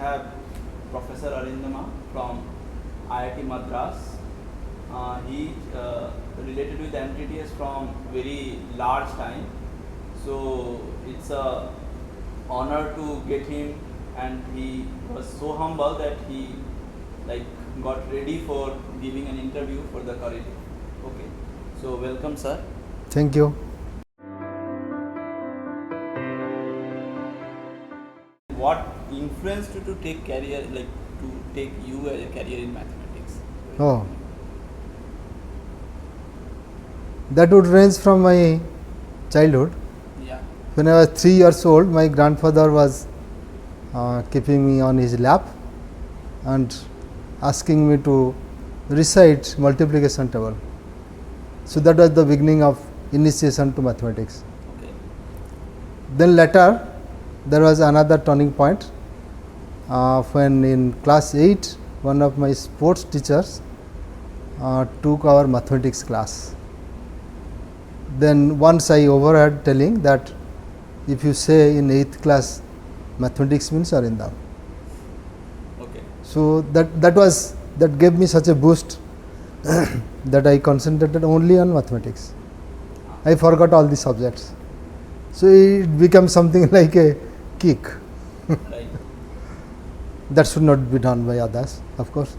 have Professor Arindama from IIT Madras. He related with MTTS from very large time. So it's a honor to get him, and he was so humble that he got ready for giving an interview for the college. Okay, so welcome, sir. Thank you. What influenced you to take career, to take you as a career in mathematics? Oh, that would range from my childhood. Yeah. When I was 3 years old, my grandfather was keeping me on his lap and asking me to recite multiplication table. So that was the beginning of initiation to mathematics. Okay. Then later there was another turning point when in class 8 one of my sports teachers took our mathematics class. Then once I overheard telling that if you say in 8th class mathematics means Arindama. Okay. So that gave me such a boost that I concentrated only on mathematics. I forgot all the subjects. So it became something like a kick. Right. That should not be done by others, of course.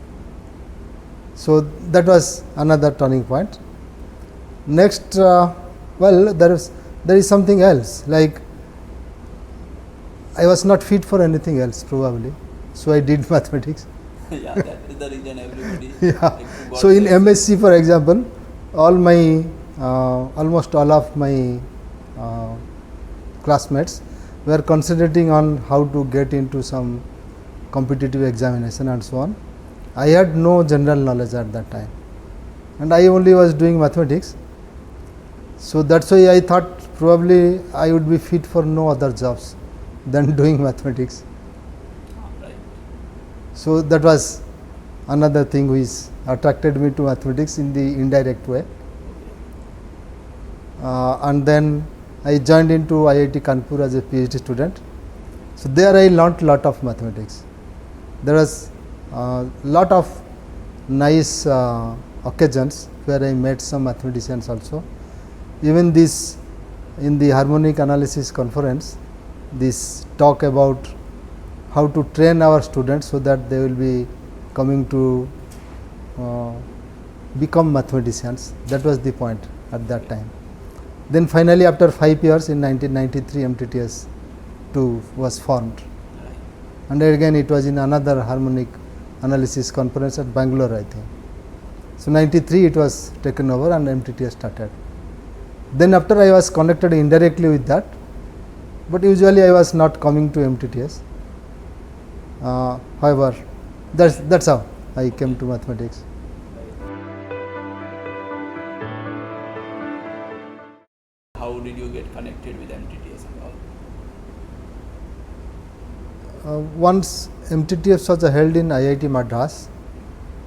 So that was another turning point. Next, well, there is something else. Like I was not fit for anything else probably, so I did mathematics. Yeah, that is the reason everybody. Yeah. So in MSc, for example, almost all of my classmates were concentrating on how to get into some competitive examination and so on. I had no general knowledge at that time, and I only was doing mathematics. So that's why I thought probably I would be fit for no other jobs than doing mathematics. Right. So that was another thing which attracted me to mathematics in the indirect way. And then I joined into IIT Kanpur as a PhD student. So there I learnt lot of mathematics. There was lot of nice occasions where I met some mathematicians also. Even this in the harmonic analysis conference, this talk about how to train our students so that they will be coming to become mathematicians. That was the point at that time. Then finally after 5 years in 1993 MTTS 2 was formed, and again it was in another harmonic analysis conference at Bangalore, I think. So 93 it was taken over and MTTS started. Then after I was connected indirectly with that, but usually I was not coming to MTTS. However, that's how I came to mathematics. How did you get connected with MTTS and all? Once MTTS was held in IIT Madras,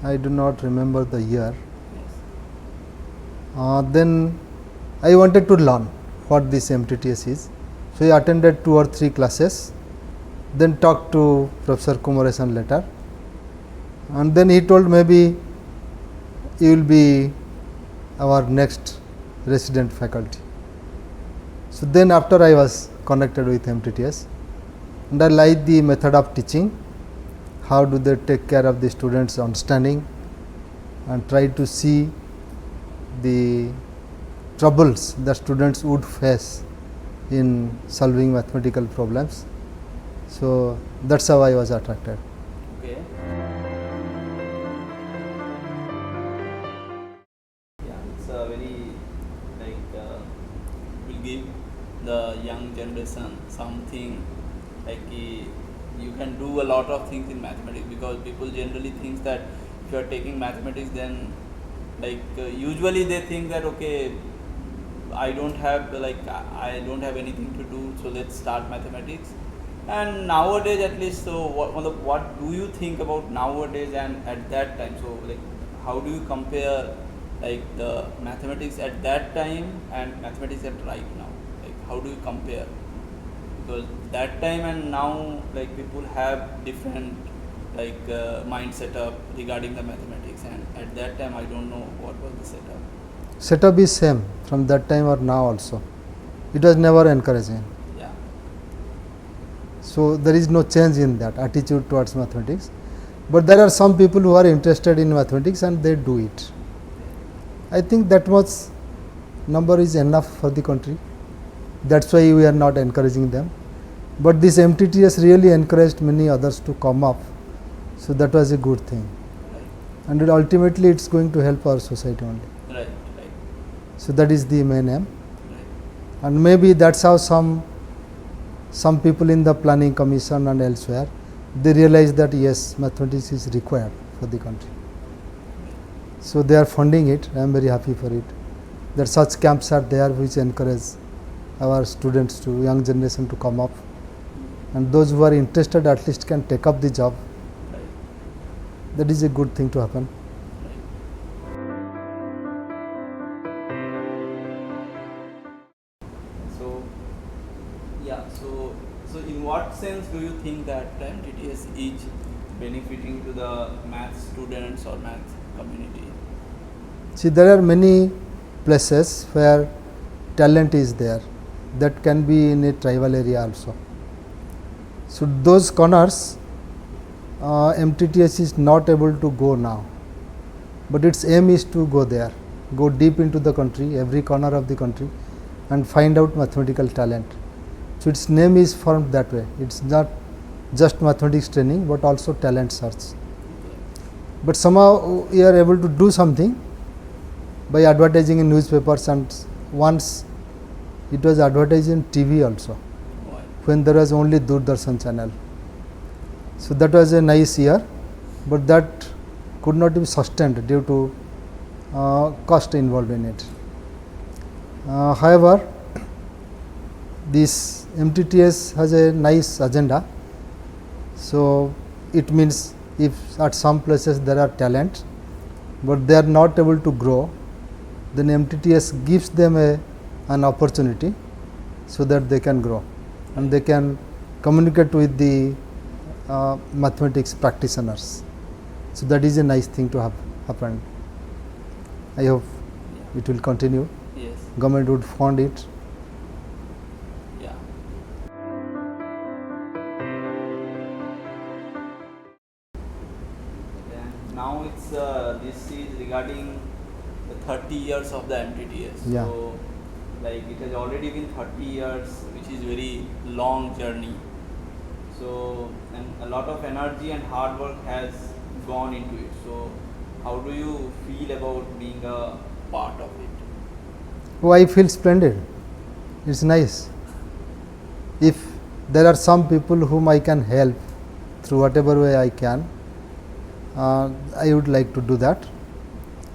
I do not remember the year. Yes. Then I wanted to learn what this MTTS is. So I attended 2 or 3 classes, then talked to Professor Kumaresan later, and then he told maybe you will be our next resident faculty. So then after I was connected with MTTS, and I like the method of teaching, how do they take care of the students' understanding and try to see the troubles that students would face in solving mathematical problems. So that's how I was attracted. Okay. Yeah, it's a very will give the young generation something you can do a lot of things in mathematics, because people generally think that if you are taking mathematics, then usually they think that okay, I don't have anything to do, so let's start mathematics. And nowadays, at least, so what do you think about nowadays and at that time? So how do you compare the mathematics at that time and mathematics at right now? How do you compare? because that time and now like people have different like mind setup regarding the mathematics, and at that time I don't know what was the setup. Setup is same from that time or now also. It was never encouraging. Yeah. So there is no change in that attitude towards mathematics. But there are some people who are interested in mathematics and they do it. I think that much number is enough for the country. That's why we are not encouraging them. But this MTTS really encouraged many others to come up. So that was a good thing. Right. And ultimately it's going to help our society only. Right. Right. So that is the main aim. Right. And maybe that's how some people in the planning commission and elsewhere, they realize that yes, mathematics is required for the country. So they are funding it. I am very happy for it. That such camps are there which encourage our students to young generation to come up, and those who are interested at least can take up the job. Right. That is a good thing to happen. So yeah, so in what sense do you think that MTTS is benefiting to the math students or math community? See, there are many places where talent is there, that can be in a tribal area also. So those corners MTTS is not able to go now, but its aim is to go there, go deep into the country, every corner of the country, and find out mathematical talent. So its name is formed that way. It's not just mathematics training but also talent search. But somehow we are able to do something by advertising in newspapers, and once it was advertised in TV also, when there was only Doordarshan channel. So that was a nice year, but that could not be sustained due to cost involved in it. However, this MTTS has a nice agenda. So it means if at some places there are talent, but they are not able to grow, then MTTS gives them an opportunity so that they can grow and they can communicate with the mathematics practitioners. So that is a nice thing to have happened. I hope it will continue. Yes. Government would fund it. Yeah. And now it's this is regarding the 30 years of the MTTS. Yeah. So like it has already been 30 years, which is very long journey. So and a lot of energy and hard work has gone into it. So how do you feel about being a part of it? Oh, I feel splendid. It's nice. If there are some people whom I can help through whatever way I can, I would like to do that.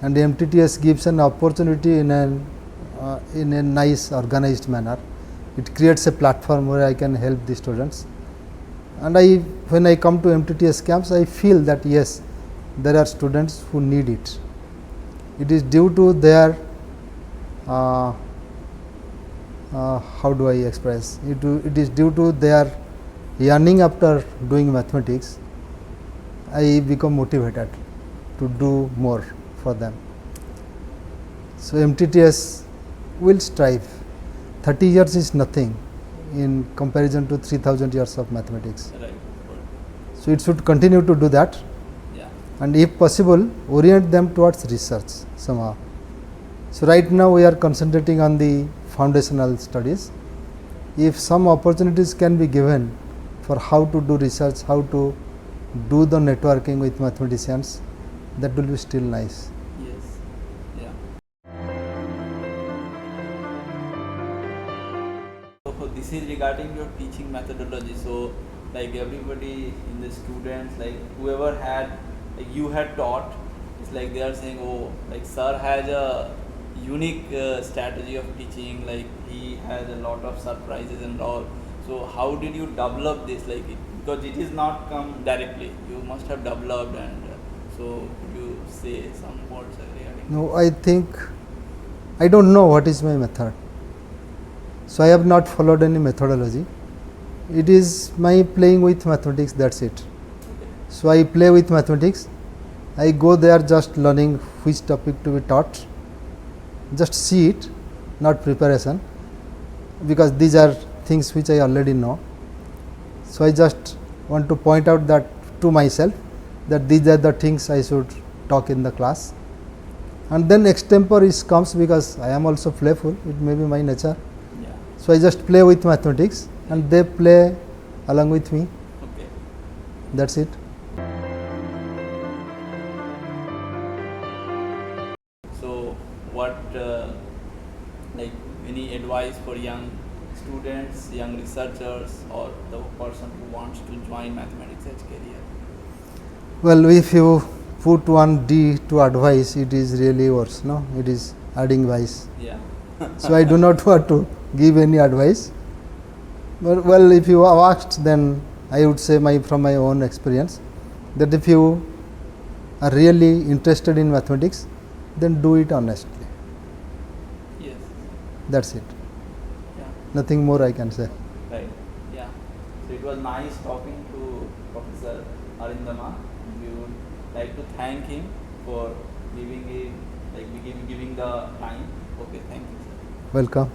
And the MTTS gives an opportunity in a nice organized manner. It creates a platform where I can help the students. And when I come to MTTS camps, I feel that yes, there are students who need it. It is due to their how do I express it? It is due to their yearning after doing mathematics. I become motivated to do more for them. So MTTS will strive. 30 years is nothing in comparison to 3000 years of mathematics. Right. So it should continue to do that, Yeah. and if possible orient them towards research somehow. So right now we are concentrating on the foundational studies. If some opportunities can be given for how to do research, how to do the networking with mathematicians, that will be still nice. Yes. Yeah. So this is regarding your teaching methodology. So like everybody in the students, like whoever had like you had taught, it's like they are saying, oh, like sir has a unique strategy of teaching, like he has a lot of surprises and all. So how did you develop this, like because it is not come directly, you must have developed, and so could you say some words regarding? No, I think I don't know what is my method. So I have not followed any methodology. it is my playing with mathematics, that's it. Okay. So I play with mathematics. I go there just learning which topic to be taught, just see it, not preparation, because these are things which I already know. So I just want to point out that to myself that these are the things I should talk in the class. And then extempore is comes because I am also playful, it may be my nature. Yeah. So I just play with mathematics and they play along with me, Okay. that's it. So, what like any advice for young students, young researchers, or the person who wants to join mathematics as career? Well, if you put one D to advice, it is really worse, no? It is adding vice. Yeah. So I do not want to give any advice. But well, if you have asked, then I would say from my own experience that if you are really interested in mathematics, then do it honestly. Yes. That's it. Yeah. Nothing more I can say. Right. Yeah. So it was nice talking to Professor Arindama. We would like to thank him for giving the time. Okay. Thank you, sir. Welcome.